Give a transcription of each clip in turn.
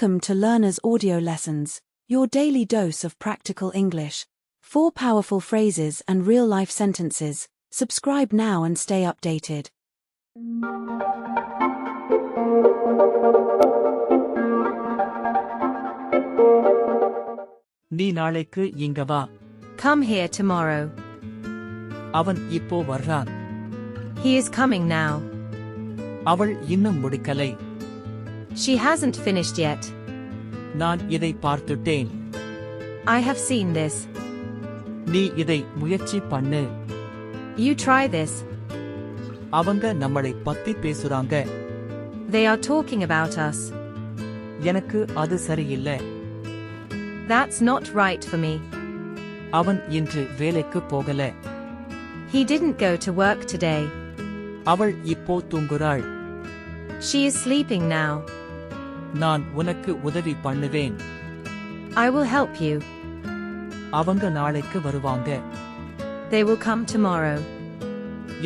Welcome to Learner's Audio Lessons, your daily dose of practical English. 4 powerful phrases and real-life sentences. Subscribe now and stay updated. நீ நாளைக்கு இங்க வா. Come here tomorrow. அவன் இப்போ வர்றான். He is coming now. அவள் இன்னும் முடிக்கலை. She hasn't finished yet. நான் இதை பார்த்துட்டேன். I have seen this. நீ இதை முயற்சி பண்ணு. You try this. அவங்க நம்மளை பத்தி பேசுறாங்க. They are talking about us. எனக்கு அது சரியில்லை. That's not right for me. அவன் இன்று வேலைக்கு போகல. He didn't go to work today. அவள் இப்போ தூங்குறாள். She is sleeping now. நான் உனக்கு உதவி பண்ணுவேன். I will help you. அவங்க நாளைக்கு வருவாங்க. They will come tomorrow.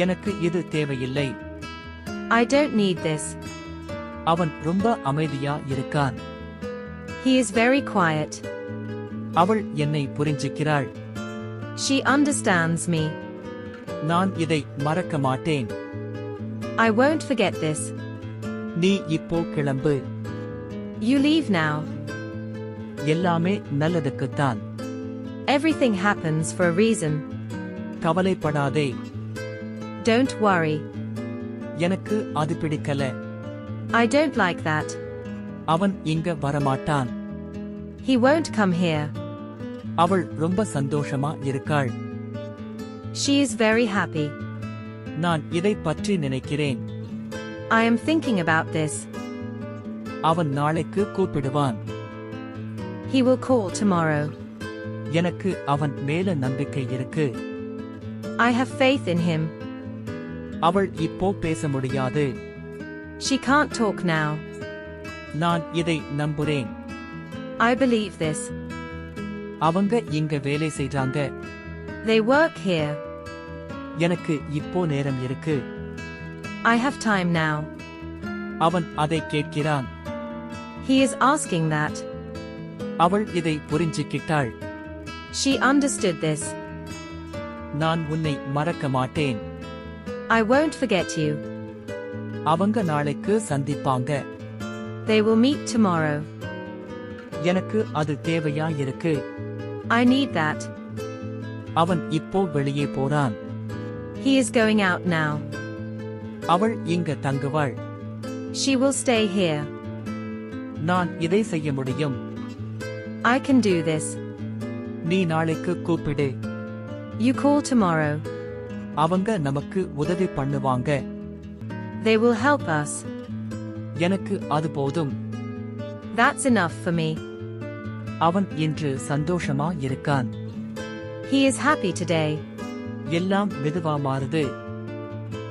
எனக்கு இது தேவையில்லை. I don't need this. அவன் ரொம்ப அமைதியா இருக்கான். He is very quiet. அவள் என்னை புரிஞ்சுக்கிறாள். She understands me. நான் இதை மறக்க மாட்டேன். I won't forget this. நீ இப்போ கிளம்பு. You leave now. எல்லாமே நல்லதுக்குத்தான். Everything happens for a reason. கவலைப்படாதே. Don't worry. எனக்கு அது பிடிக்கல. I don't like that. அவன் இங்க வரமாட்டான். He won't come here. அவள் ரொம்ப சந்தோஷமா இருக்காள். She is very happy. நான் இதை பற்றி நினைக்கிறேன். I am thinking about this. அவன் நாளைக்கு கூப்பிடுவான். He will call tomorrow. எனக்கு அவன் மேல நம்பிக்கை இருக்கு. I have faith in him. அவள் இப்போ பேச முடியாது. She can't talk now. நான் இதை நம்புறேன். I believe this. அவங்க இங்க வேலை செய்றாங்க. They work here. எனக்கு இப்போ நேரம் இருக்கு. I have time now. அவன் அதை கேட்கிறான். He is asking that. அவள் இதை புரிஞ்சுக்கிட்டாள். She understood this. நான் உன்னை மறக்க மாட்டேன். I won't forget you. அவங்க நாளைக்கு சந்திப்பாங்க. They will meet tomorrow. எனக்கு அது தேவையா இருக்கு. I need that. அவன் இப்போ வெளியே போறான். He is going out now. அவள் இங்க தங்குவாள். She will stay here. நான் இதை செய்ய முடியும். I can do this. நீ நாளைக்கு கூப்பிடு. You call tomorrow. அவங்க நமக்கு உதவி பண்ணுவாங்க. They will help us. எனக்கு அது போதும். That's enough for me. அவன் இன்று சந்தோஷமா இருக்கான். He is happy today. எல்லாம் மெதுவா மாறுது.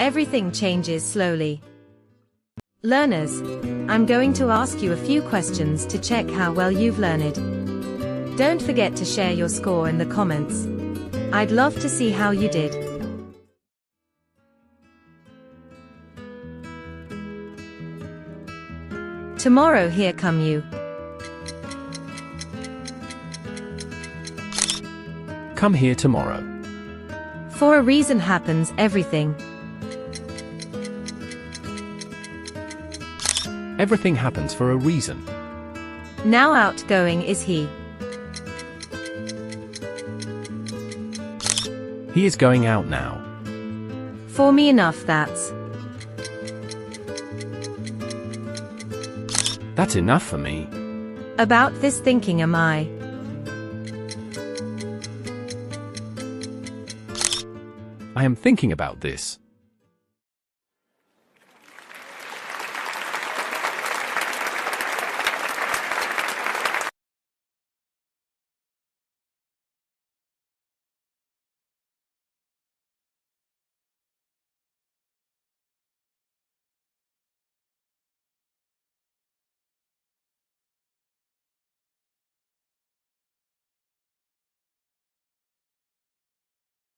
Everything changes slowly. Learners, I'm going to ask you a few questions to check how well you've learned. Don't forget to share your score in the comments. I'd love to see how you did. Tomorrow here come you. Come here tomorrow. For a reason happens everything. Everything happens for a reason. Now outgoing is he. He is going out now. For me enough that's. That's enough for me. About this thinking am I. I am thinking about this.